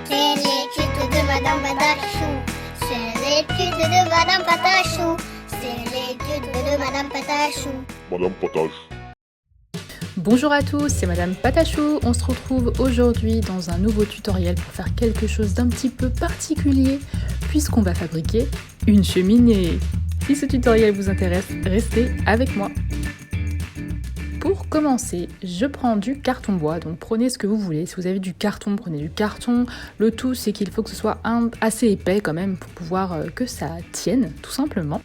C'est l'étude de Madame Patachou. C'est l'étude de Madame Patachou. C'est l'étude de Madame Patachou. Madame Potage. Bonjour à tous, c'est Madame Patachou. On se retrouve aujourd'hui dans un nouveau tutoriel pour faire quelque chose d'un petit peu particulier puisqu'on va fabriquer une cheminée. Si ce tutoriel vous intéresse, restez avec moi. Pour commencer, je prends du carton bois, donc prenez ce que vous voulez. Si vous avez du carton, prenez du carton. Le tout, c'est qu'il faut que ce soit assez épais quand même pour pouvoir que ça tienne, tout simplement.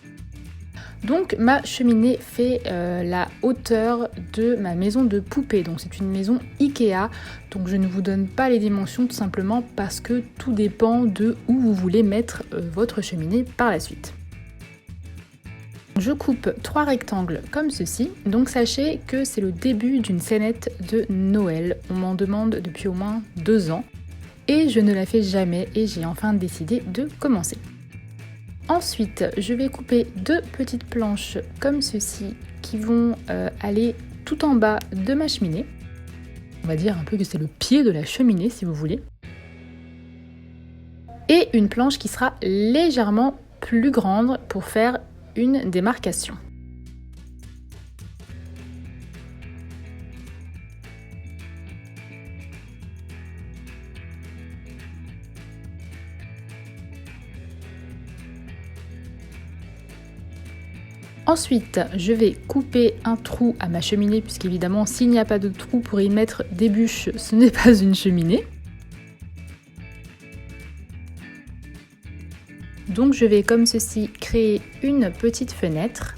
Donc ma cheminée fait la hauteur de ma maison de poupée, donc c'est une maison Ikea, donc je ne vous donne pas les dimensions tout simplement parce que tout dépend de où vous voulez mettre votre cheminée par la suite. Je coupe 3 rectangles comme ceci, donc sachez que c'est le début d'une scénette de Noël, on m'en demande depuis au moins 2 ans et je ne la fais jamais et j'ai enfin décidé de commencer. Ensuite, je vais couper 2 petites planches comme ceci qui vont aller tout en bas de ma cheminée. On va dire un peu que c'est le pied de la cheminée si vous voulez. Et une planche qui sera légèrement plus grande pour faire une démarcation. Ensuite, je vais couper un trou à ma cheminée puisqu'évidemment, s'il n'y a pas de trou pour y mettre des bûches, ce n'est pas une cheminée. Donc je vais comme ceci créer une petite fenêtre.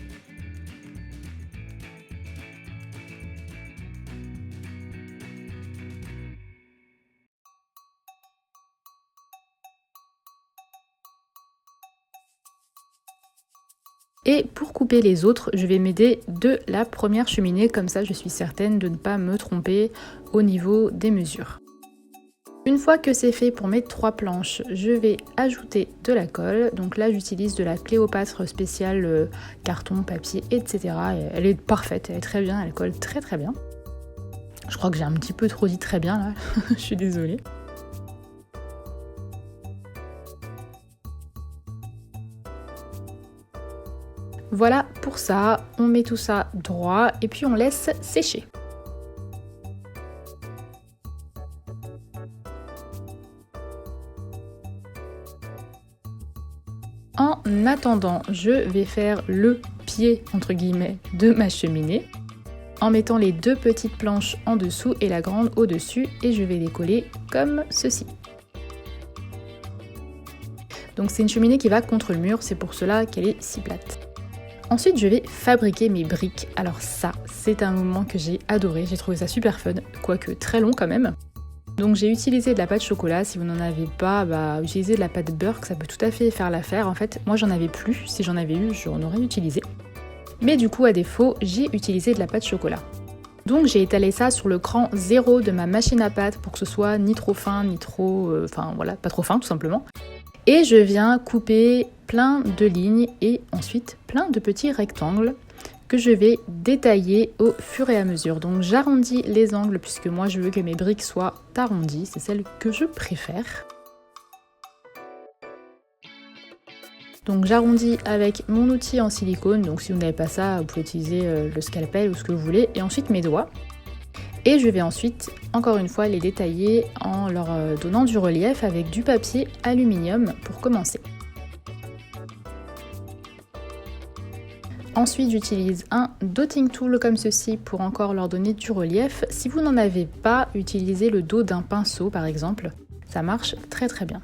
Et pour couper les autres, je vais m'aider de la première cheminée, comme ça je suis certaine de ne pas me tromper au niveau des mesures. Une fois que c'est fait pour mes 3 planches, je vais ajouter de la colle. Donc là j'utilise de la Cléopâtre spéciale carton, papier, etc. Elle est parfaite, elle est très bien, elle colle très très bien. Je crois que j'ai un petit peu trop dit très bien là, je suis désolée. Voilà pour ça, on met tout ça droit et puis on laisse sécher. En attendant, je vais faire le pied entre guillemets de ma cheminée en mettant les 2 petites planches en dessous et la grande au-dessus et je vais les coller comme ceci. Donc c'est une cheminée qui va contre le mur, c'est pour cela qu'elle est si plate. Ensuite, je vais fabriquer mes briques. Alors ça, c'est un moment que j'ai adoré, j'ai trouvé ça super fun, quoique très long quand même. Donc j'ai utilisé de la pâte chocolat, si vous n'en avez pas, utilisez de la pâte beurre, que ça peut tout à fait faire l'affaire. En fait, moi j'en avais plus, si j'en avais eu, j'en aurais utilisé. Mais du coup, à défaut, j'ai utilisé de la pâte chocolat. Donc j'ai étalé ça sur le cran 0 de ma machine à pâte pour que ce soit ni trop fin, ni trop... voilà, pas trop fin tout simplement. Et je viens couper plein de lignes et ensuite plein de petits rectangles que je vais détailler au fur et à mesure. Donc j'arrondis les angles puisque moi je veux que mes briques soient arrondies, c'est celle que je préfère. Donc j'arrondis avec mon outil en silicone, donc si vous n'avez pas ça, vous pouvez utiliser le scalpel ou ce que vous voulez, et ensuite mes doigts. Et je vais ensuite, encore une fois, les détailler en leur donnant du relief avec du papier aluminium pour commencer. Ensuite, j'utilise un dotting tool comme ceci pour encore leur donner du relief. Si vous n'en avez pas, utilisez le dos d'un pinceau par exemple. Ça marche très très bien.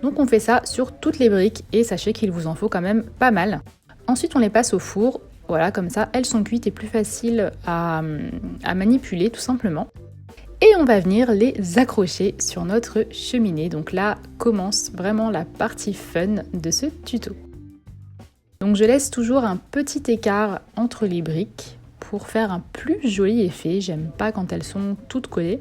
Donc on fait ça sur toutes les briques et sachez qu'il vous en faut quand même pas mal. Ensuite, on les passe au four. Voilà, comme ça, elles sont cuites et plus faciles à manipuler tout simplement. Et on va venir les accrocher sur notre cheminée. Donc là commence vraiment la partie fun de ce tuto. Donc je laisse toujours un petit écart entre les briques pour faire un plus joli effet. J'aime pas quand elles sont toutes collées.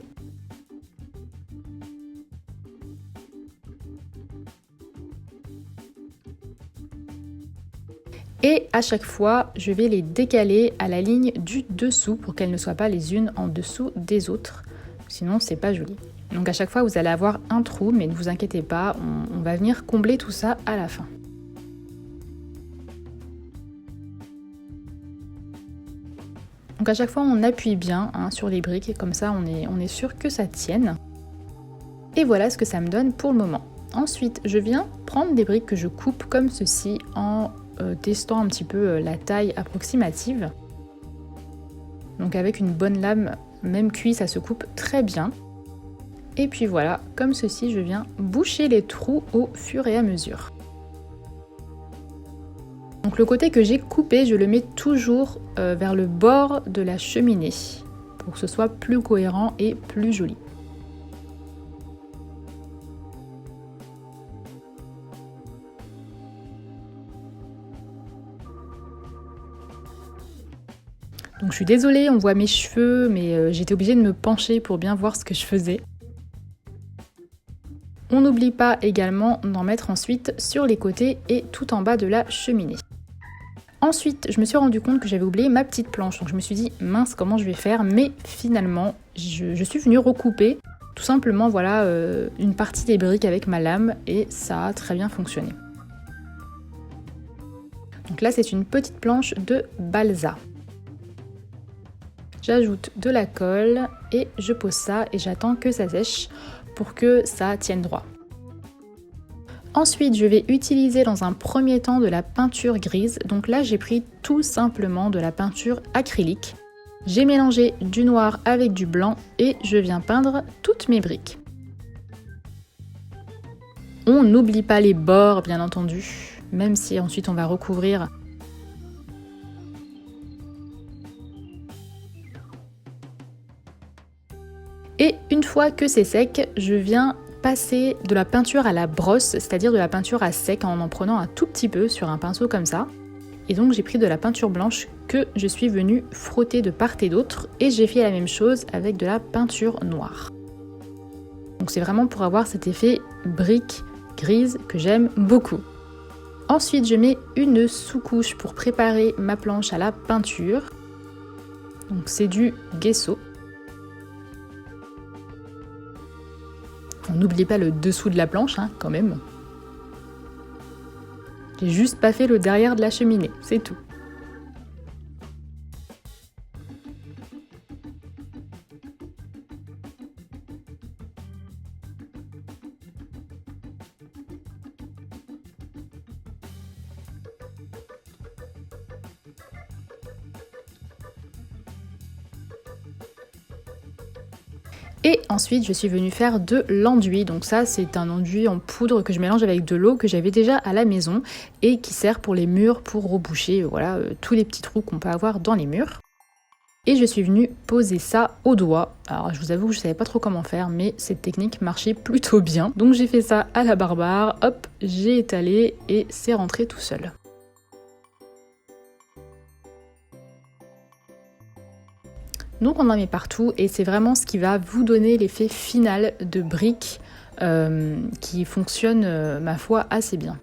Et à chaque fois, je vais les décaler à la ligne du dessous pour qu'elles ne soient pas les unes en dessous des autres. sinon c'est pas joli. Donc à chaque fois vous allez avoir un trou, mais ne vous inquiétez pas, on va venir combler tout ça à la fin. Donc à chaque fois on appuie bien sur les briques et comme ça on est sûr que ça tienne. Et voilà ce que ça me donne pour le moment. Ensuite je viens prendre des briques que je coupe comme ceci en testant un petit peu la taille approximative. Donc avec une bonne lame, même cuit, ça se coupe très bien. Et puis voilà, comme ceci, je viens boucher les trous au fur et à mesure. Donc le côté que j'ai coupé, je le mets toujours vers le bord de la cheminée pour que ce soit plus cohérent et plus joli. Donc je suis désolée, on voit mes cheveux, mais j'étais obligée de me pencher pour bien voir ce que je faisais. On n'oublie pas également d'en mettre ensuite sur les côtés et tout en bas de la cheminée. Ensuite, je me suis rendu compte que j'avais oublié ma petite planche, donc je me suis dit mince, comment je vais faire, mais finalement je suis venue recouper tout simplement voilà une partie des briques avec ma lame et ça a très bien fonctionné. Donc là c'est une petite planche de balsa. J'ajoute de la colle et je pose ça et j'attends que ça sèche pour que ça tienne droit. Ensuite, je vais utiliser dans un premier temps de la peinture grise. Donc là, j'ai pris tout simplement de la peinture acrylique. J'ai mélangé du noir avec du blanc et je viens peindre toutes mes briques. On n'oublie pas les bords, bien entendu, même si ensuite on va recouvrir. Et une fois que c'est sec, je viens passer de la peinture à la brosse, c'est-à-dire de la peinture à sec en prenant un tout petit peu sur un pinceau comme ça. Et donc j'ai pris de la peinture blanche que je suis venue frotter de part et d'autre et j'ai fait la même chose avec de la peinture noire. Donc c'est vraiment pour avoir cet effet brique grise que j'aime beaucoup. Ensuite je mets une sous-couche pour préparer ma planche à la peinture. Donc c'est du gesso. On n'oublie pas le dessous de la planche, quand même. J'ai juste pas fait le derrière de la cheminée, c'est tout. Et ensuite, je suis venue faire de l'enduit. Donc ça, c'est un enduit en poudre que je mélange avec de l'eau que j'avais déjà à la maison et qui sert pour les murs, pour reboucher voilà, tous les petits trous qu'on peut avoir dans les murs. Et je suis venue poser ça au doigt. Alors je vous avoue que je savais pas trop comment faire, mais cette technique marchait plutôt bien. Donc j'ai fait ça à la barbare, hop, j'ai étalé et c'est rentré tout seul. Donc on en met partout et c'est vraiment ce qui va vous donner l'effet final de brique qui fonctionne, ma foi, assez bien.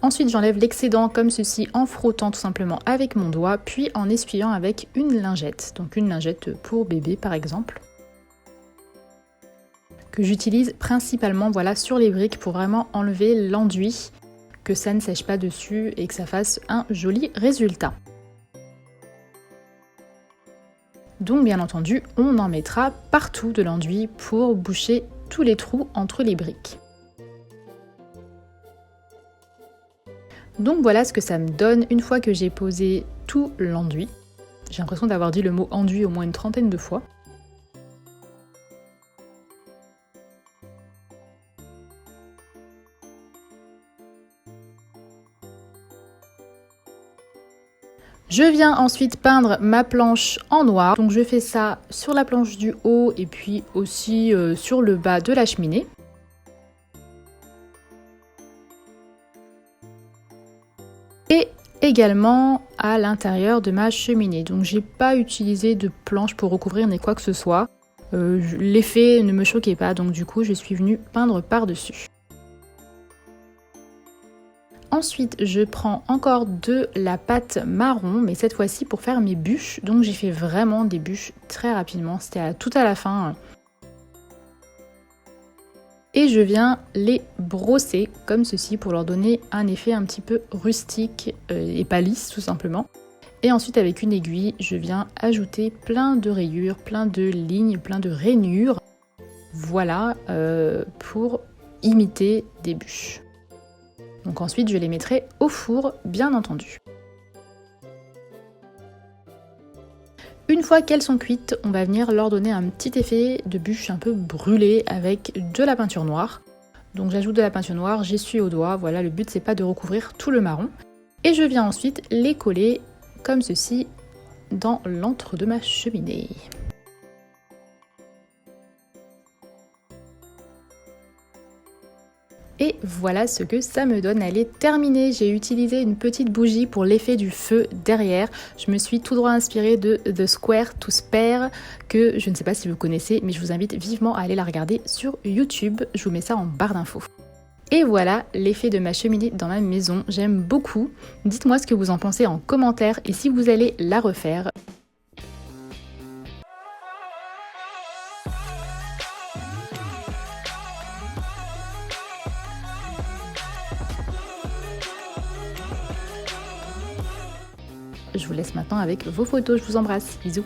Ensuite j'enlève l'excédent comme ceci en frottant tout simplement avec mon doigt, puis en essuyant avec une lingette. Donc une lingette pour bébé par exemple. Que j'utilise principalement voilà, sur les briques pour vraiment enlever l'enduit, que ça ne sèche pas dessus et que ça fasse un joli résultat. Donc bien entendu, on en mettra partout de l'enduit pour boucher tous les trous entre les briques. Donc voilà ce que ça me donne une fois que j'ai posé tout l'enduit. J'ai l'impression d'avoir dit le mot enduit au moins une trentaine de fois. Je viens ensuite peindre ma planche en noir, donc je fais ça sur la planche du haut et puis aussi sur le bas de la cheminée. Et également à l'intérieur de ma cheminée, donc j'ai pas utilisé de planche pour recouvrir ni quoi que ce soit. L'effet ne me choquait pas, donc du coup je suis venue peindre par-dessus. Ensuite, je prends encore de la pâte marron, mais cette fois-ci pour faire mes bûches. Donc j'ai fait vraiment des bûches très rapidement, c'était tout à la fin. Et je viens les brosser comme ceci pour leur donner un effet un petit peu rustique et pas lisse tout simplement. Et ensuite avec une aiguille, je viens ajouter plein de rayures, plein de lignes, plein de rainures. Voilà, pour imiter des bûches. Donc ensuite je les mettrai au four bien entendu. Une fois qu'elles sont cuites, on va venir leur donner un petit effet de bûche un peu brûlée avec de la peinture noire. Donc j'ajoute de la peinture noire, j'essuie au doigt, voilà, le but c'est pas de recouvrir tout le marron. Et je viens ensuite les coller comme ceci dans l'antre de ma cheminée. Et voilà ce que ça me donne, elle est terminée. J'ai utilisé une petite bougie pour l'effet du feu derrière. Je me suis tout droit inspirée de The Square to Spare, que je ne sais pas si vous connaissez, mais je vous invite vivement à aller la regarder sur YouTube. Je vous mets ça en barre d'infos. Et voilà l'effet de ma cheminée dans ma maison, j'aime beaucoup. Dites-moi ce que vous en pensez en commentaire et si vous allez la refaire. Je vous laisse maintenant avec vos photos, je vous embrasse, bisous.